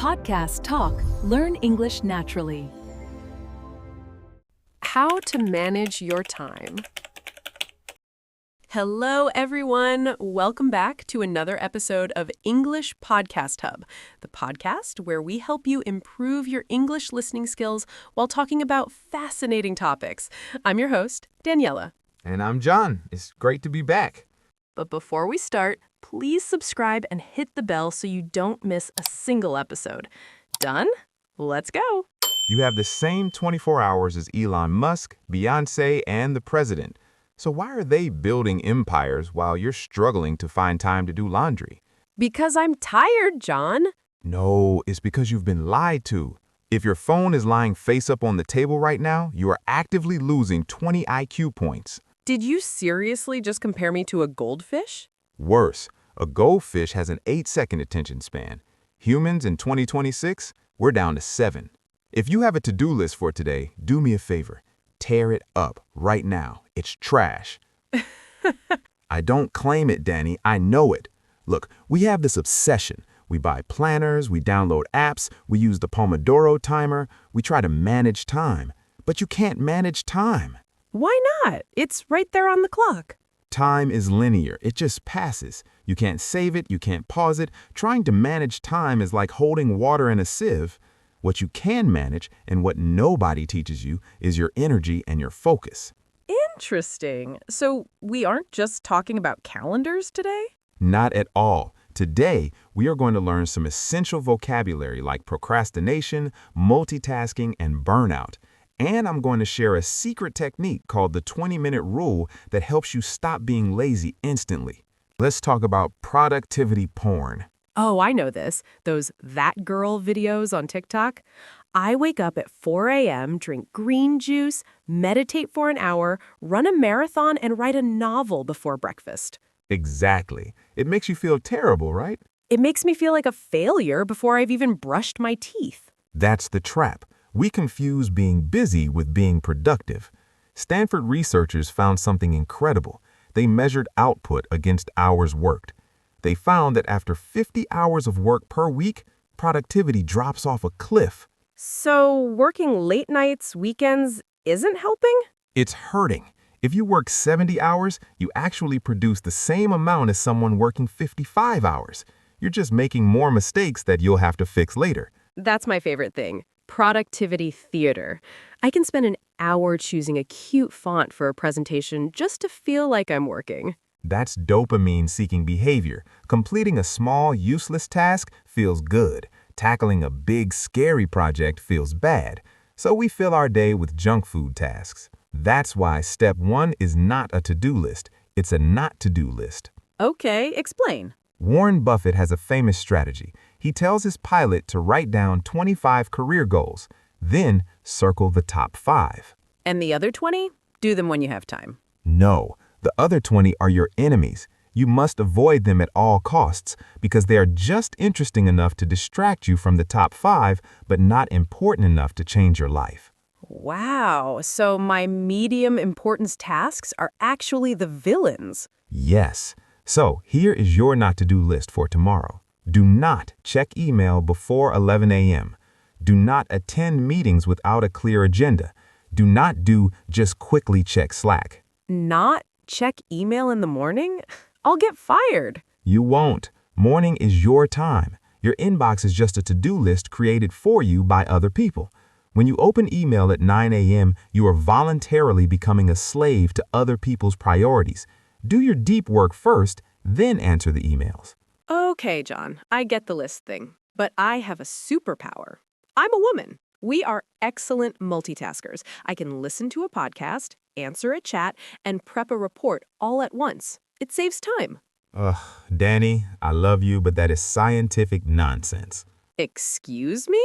Podcast Talk. Learn English naturally. How to manage your time. Hello, everyone. Welcome back to another episode of English Podcast Hub, the podcast where we help you improve your English listening skills while talking about fascinating topics. I'm your host, Daniela. And I'm John. It's great to be back. But before we start, please subscribe and hit the bell so you don't miss a single episode. Done? Let's go. You have the same 24 hours as Elon Musk, Beyonce, and the president. So why are they building empires while you're struggling to find time to do laundry? Because I'm tired, John. No, it's because you've been lied to. If your phone is lying face up on the table right now, you are actively losing 20 IQ points. Did you seriously just compare me to a goldfish? Worse, a goldfish has an 8-second attention span. Humans in 2026, we're down to 7. If you have a to-do list for today, do me a favor. Tear it up right now. It's trash. I don't claim it, Danny. I know it. Look, we have this obsession. We buy planners, we download apps, we use the Pomodoro timer, we try to manage time. But you can't manage time. Why not? It's right there on the clock. Time is linear. It just passes. You can't save it, you can't pause it. Trying to manage time is like holding water in a sieve. What you can manage and what nobody teaches you is your energy and your focus. Interesting. So we aren't just talking about calendars today? Not at all. Today, we are going to learn some essential vocabulary like procrastination, multitasking, and burnout. And I'm going to share a secret technique called the 20-minute rule that helps you stop being lazy instantly. Let's talk about productivity porn. Oh, I know this. Those that girl videos on TikTok. I wake up at 4 a.m., drink green juice, meditate for an hour, run a marathon, and write a novel before breakfast. Exactly. It makes you feel terrible, right? It makes me feel like a failure before I've even brushed my teeth. That's the trap. We confuse being busy with being productive. Stanford researchers found something incredible. They measured output against hours worked. They found that after 50 hours of work per week, productivity drops off a cliff. So working late nights, weekends isn't helping? It's hurting. If you work 70 hours, you actually produce the same amount as someone working 55 hours. You're just making more mistakes that you'll have to fix later. That's my favorite thing. Productivity theater. I can spend an hour choosing a cute font for a presentation just to feel like I'm working. That's dopamine-seeking behavior. Completing a small, useless task feels good. Tackling a big, scary project feels bad. So we fill our day with junk food tasks. That's why step 1 is not a to-do list. It's a not-to-do list. Okay, explain. Warren Buffett has a famous strategy. He tells his pilot to write down 25 career goals, then circle the top 5. And the other 20? Do them when you have time. No, the other 20 are your enemies. You must avoid them at all costs because they are just interesting enough to distract you from the top 5, but not important enough to change your life. Wow, so my medium importance tasks are actually the villains. Yes. So here is your not-to-do list for tomorrow. Do not check email before 11 a.m. Do not attend meetings without a clear agenda. Do not do just quickly check Slack. Not check email in the morning? I'll get fired. You won't. Morning is your time. Your inbox is just a to-do list created for you by other people. When you open email at 9 a.m., you are voluntarily becoming a slave to other people's priorities. Do your deep work first, then answer the emails. Okay, John, I get the list thing. But I have a superpower. I'm a woman. We are excellent multitaskers. I can listen to a podcast, answer a chat, and prep a report all at once. It saves time. Ugh, Danny, I love you, but that is scientific nonsense. Excuse me?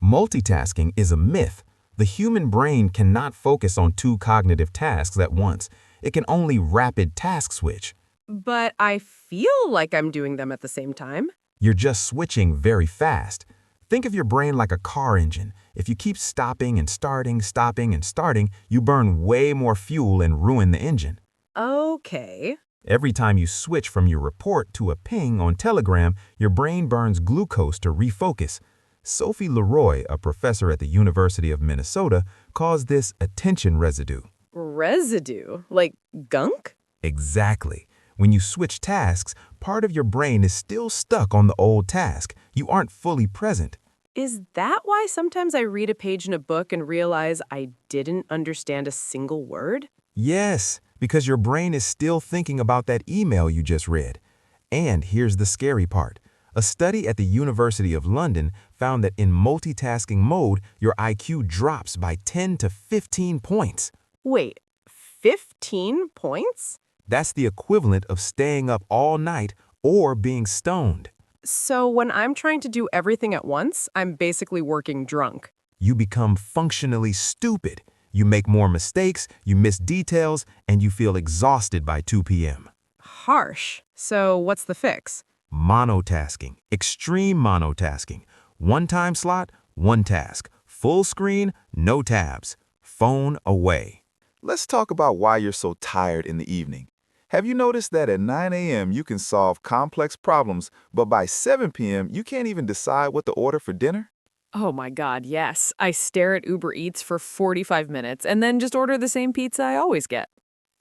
Multitasking is a myth. The human brain cannot focus on 2 cognitive tasks at once. It can only rapid task switch. But I feel like I'm doing them at the same time. You're just switching very fast. Think of your brain like a car engine. If you keep stopping and starting, you burn way more fuel and ruin the engine. Okay. Every time you switch from your report to a ping on Telegram, your brain burns glucose to refocus. Sophie Leroy, a professor at the University of Minnesota, calls this attention residue. Residue? Like gunk? Exactly. When you switch tasks, part of your brain is still stuck on the old task. You aren't fully present. Is that why sometimes I read a page in a book and realize I didn't understand a single word? Yes, because your brain is still thinking about that email you just read. And here's the scary part. A study at the University of London found that in multitasking mode, your IQ drops by 10 to 15 points. Wait, 15 points? That's the equivalent of staying up all night or being stoned. So when I'm trying to do everything at once, I'm basically working drunk. You become functionally stupid. You make more mistakes, you miss details, and you feel exhausted by 2 p.m. Harsh. So what's the fix? Monotasking, extreme monotasking. One time slot, one task. Full screen, no tabs. Phone away. Let's talk about why you're so tired in the evening. Have you noticed that at 9 a.m. you can solve complex problems, but by 7 p.m. you can't even decide what to order for dinner? Oh my God, yes. I stare at Uber Eats for 45 minutes and then just order the same pizza I always get.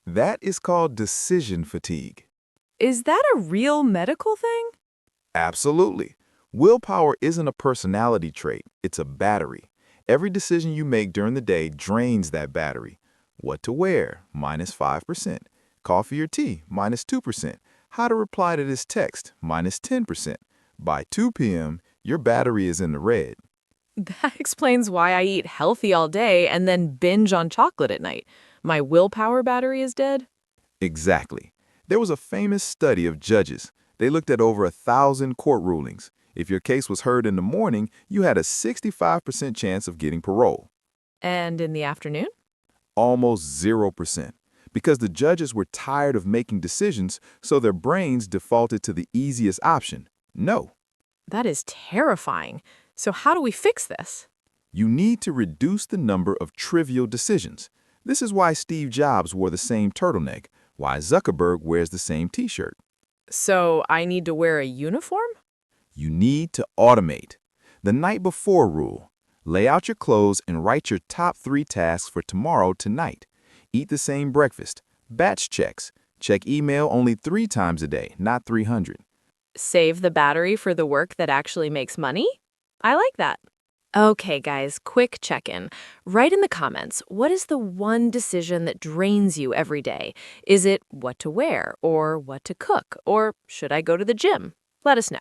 That is called decision fatigue. Is that a real medical thing? Absolutely. Willpower isn't a personality trait, it's a battery. Every decision you make during the day drains that battery. What to wear, -5%. Coffee or tea, -2%. How to reply to this text, -10%. By 2 p.m., your battery is in the red. That explains why I eat healthy all day and then binge on chocolate at night. My willpower battery is dead? Exactly. There was a famous study of judges. They looked at over 1,000 court rulings. If your case was heard in the morning, you had a 65% chance of getting parole. And in the afternoon? Almost 0%. Because the judges were tired of making decisions, so their brains defaulted to the easiest option, no. That is terrifying. So how do we fix this? You need to reduce the number of trivial decisions. This is why Steve Jobs wore the same turtleneck, why Zuckerberg wears the same t-shirt. So I need to wear a uniform? You need to automate. The night before rule. Lay out your clothes and write your top 3 tasks for tomorrow tonight. Eat the same breakfast. Batch checks. Check email only 3 times a day, not 300. Save the battery for the work that actually makes money? I like that. Okay, guys, quick check-in. Write in the comments, what is the one decision that drains you every day? Is it what to wear, or what to cook, or should I go to the gym? Let us know.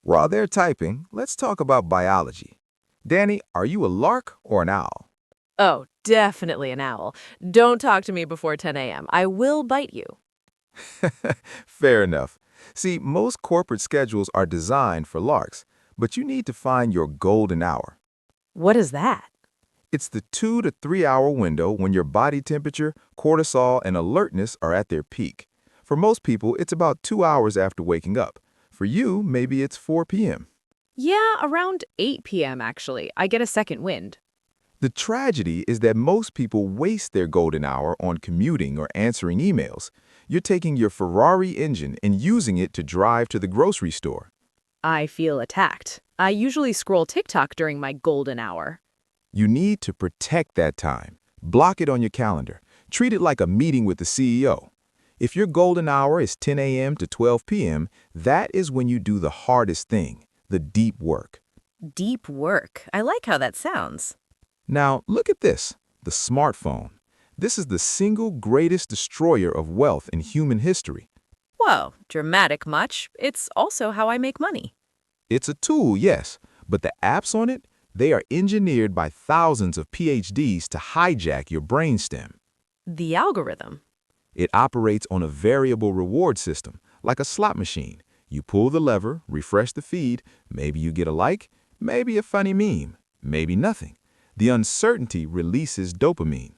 While they're typing, let's talk about biology. Danny, are you a lark or an owl? Oh, definitely an owl. Don't talk to me before 10 a.m. I will bite you. Fair enough. See, most corporate schedules are designed for larks, but you need to find your golden hour. What is that? It's the 2 to 3 hour window when your body temperature, cortisol, and alertness are at their peak. For most people, it's about 2 hours after waking up. For you, maybe it's 4 p.m. Yeah, around 8 p.m. actually. I get a second wind. The tragedy is that most people waste their golden hour on commuting or answering emails. You're taking your Ferrari engine and using it to drive to the grocery store. I feel attacked. I usually scroll TikTok during my golden hour. You need to protect that time. Block it on your calendar. Treat it like a meeting with the CEO. If your golden hour is 10 a.m. to 12 p.m., that is when you do the hardest thing, the deep work. Deep work. I like how that sounds. Now, look at this, the smartphone. This is the single greatest destroyer of wealth in human history. Whoa, dramatic much. It's also how I make money. It's a tool, yes, but the apps on it, they are engineered by thousands of PhDs to hijack your brainstem. The algorithm. It operates on a variable reward system, like a slot machine. You pull the lever, refresh the feed, maybe you get a like, maybe a funny meme, maybe nothing. The uncertainty releases dopamine.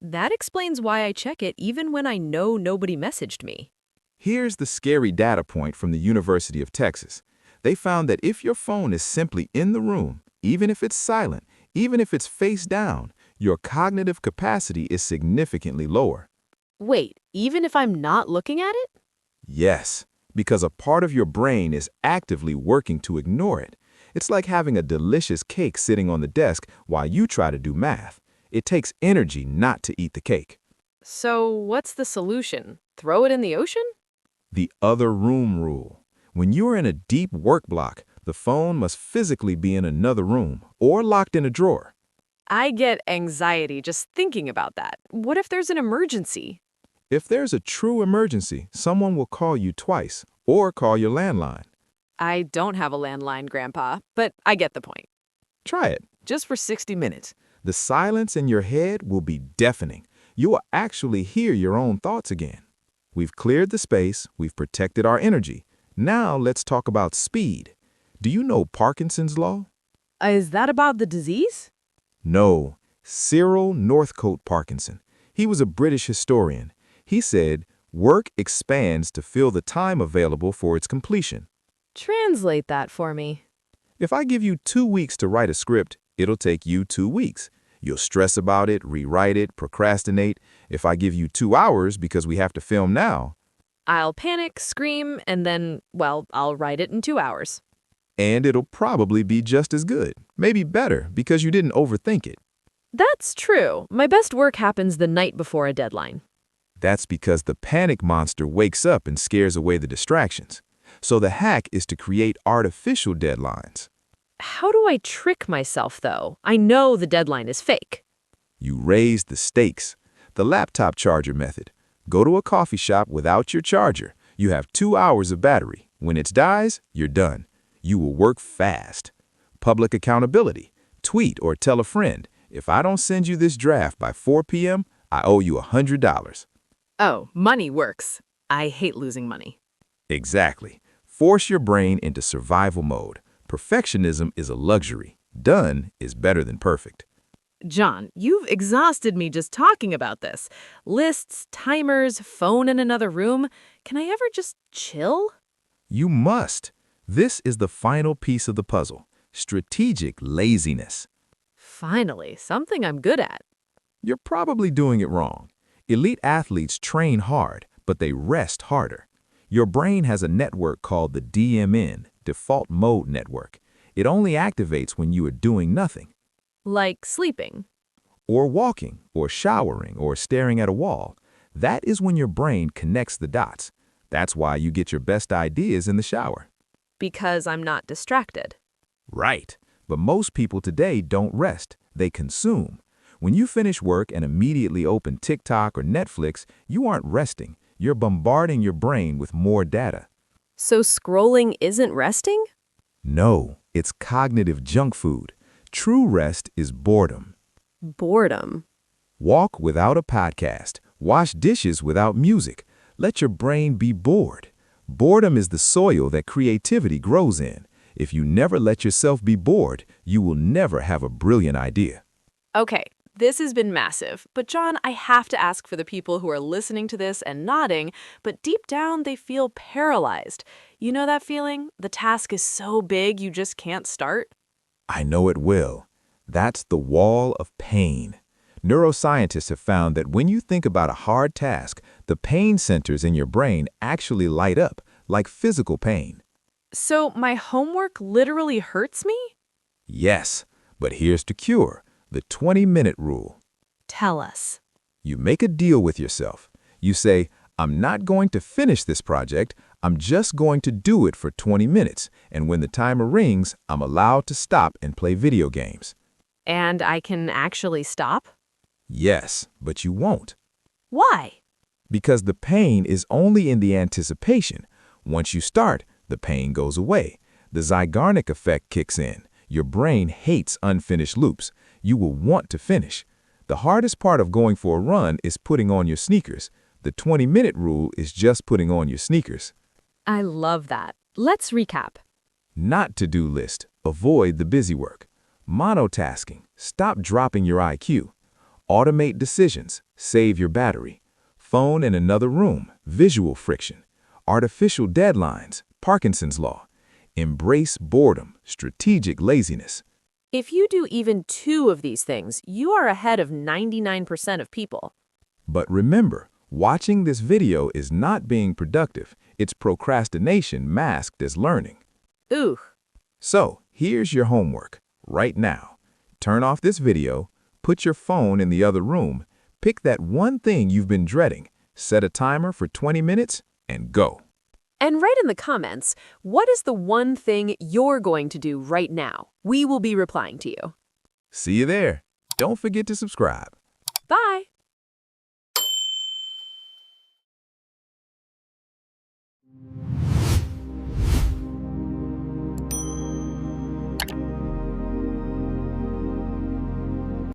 That explains why I check it even when I know nobody messaged me. Here's the scary data point from the University of Texas. They found that if your phone is simply in the room, even if it's silent, even if it's face down, your cognitive capacity is significantly lower. Wait, even if I'm not looking at it? Yes, because a part of your brain is actively working to ignore it. It's like having a delicious cake sitting on the desk while you try to do math. It takes energy not to eat the cake. So what's the solution? Throw it in the ocean? The other room rule. When you're in a deep work block, the phone must physically be in another room or locked in a drawer. I get anxiety just thinking about that. What if there's an emergency? If there's a true emergency, someone will call you twice or call your landline. I don't have a landline, Grandpa, but I get the point. Try it. Just for 60 minutes. The silence in your head will be deafening. You will actually hear your own thoughts again. We've cleared the space, we've protected our energy. Now let's talk about speed. Do you know Parkinson's law? Is that about the disease? No, Cyril Northcote Parkinson. He was a British historian. He said, work expands to fill the time available for its completion. Translate that for me. If I give you 2 weeks to write a script, it'll take you 2 weeks. You'll stress about it, rewrite it, procrastinate. If I give you 2 hours because we have to film now, I'll panic, scream, and then, well, I'll write it in 2 hours. and it'll probably be just as good, maybe better, because you didn't overthink it. That's true. My best work happens the night before a deadline. That's because the panic monster wakes up and scares away the distractions. So the hack is to create artificial deadlines. How do I trick myself, though? I know the deadline is fake. You raise the stakes. The laptop charger method. Go to a coffee shop without your charger. You have 2 hours of battery. When it dies, you're done. You will work fast. Public accountability. Tweet or tell a friend, if I don't send you this draft by 4 p.m., I owe you $100. Oh, money works. I hate losing money. Exactly. Force your brain into survival mode. Perfectionism is a luxury. Done is better than perfect. John, you've exhausted me just talking about this. Lists, timers, phone in another room. Can I ever just chill? You must. This is the final piece of the puzzle. Strategic laziness. Finally, something I'm good at. You're probably doing it wrong. Elite athletes train hard, but they rest harder. Your brain has a network called the DMN, Default Mode Network. It only activates when you are doing nothing. Like sleeping. Or walking, or showering, or staring at a wall. That is when your brain connects the dots. That's why you get your best ideas in the shower. Because I'm not distracted. Right. But most people today don't rest. They consume. When you finish work and immediately open TikTok or Netflix, you aren't resting. You're bombarding your brain with more data. So scrolling isn't resting? No, it's cognitive junk food. True rest is boredom. Boredom. Walk without a podcast. Wash dishes without music. Let your brain be bored. Boredom is the soil that creativity grows in. If you never let yourself be bored, you will never have a brilliant idea. Okay, this has been massive. But John, I have to ask for the people who are listening to this and nodding, but deep down they feel paralyzed. You know that feeling? The task is so big you just can't start? I know it will. That's the wall of pain. Neuroscientists have found that when you think about a hard task, the pain centers in your brain actually light up, like physical pain. So my homework literally hurts me? Yes, but here's the cure, the 20-minute rule. Tell us. You make a deal with yourself. You say, I'm not going to finish this project, I'm just going to do it for 20 minutes, and when the timer rings, I'm allowed to stop and play video games. And I can actually stop? Yes, but you won't. Why? Because the pain is only in the anticipation. Once you start, the pain goes away. The Zeigarnik effect kicks in. Your brain hates unfinished loops. You will want to finish. The hardest part of going for a run is putting on your sneakers. The 20-minute rule is just putting on your sneakers. I love that. Let's recap. Not to-do list. Avoid the busy work. Monotasking. Stop dropping your IQ. Automate decisions. Save your battery. Phone in another room. Visual friction. Artificial deadlines. Parkinson's law. Embrace boredom. Strategic laziness. If you do even 2 of these things, you are ahead of 99% of people. But remember, watching this video is not being productive. It's procrastination masked as learning. Ooh. So, Here's your homework. Right now, turn off this video, put your phone in the other room, pick that one thing you've been dreading, set a timer for 20 minutes, and go. And write in the comments, what is the one thing you're going to do right now? We will be replying to you. See you there. Don't forget to subscribe. Bye!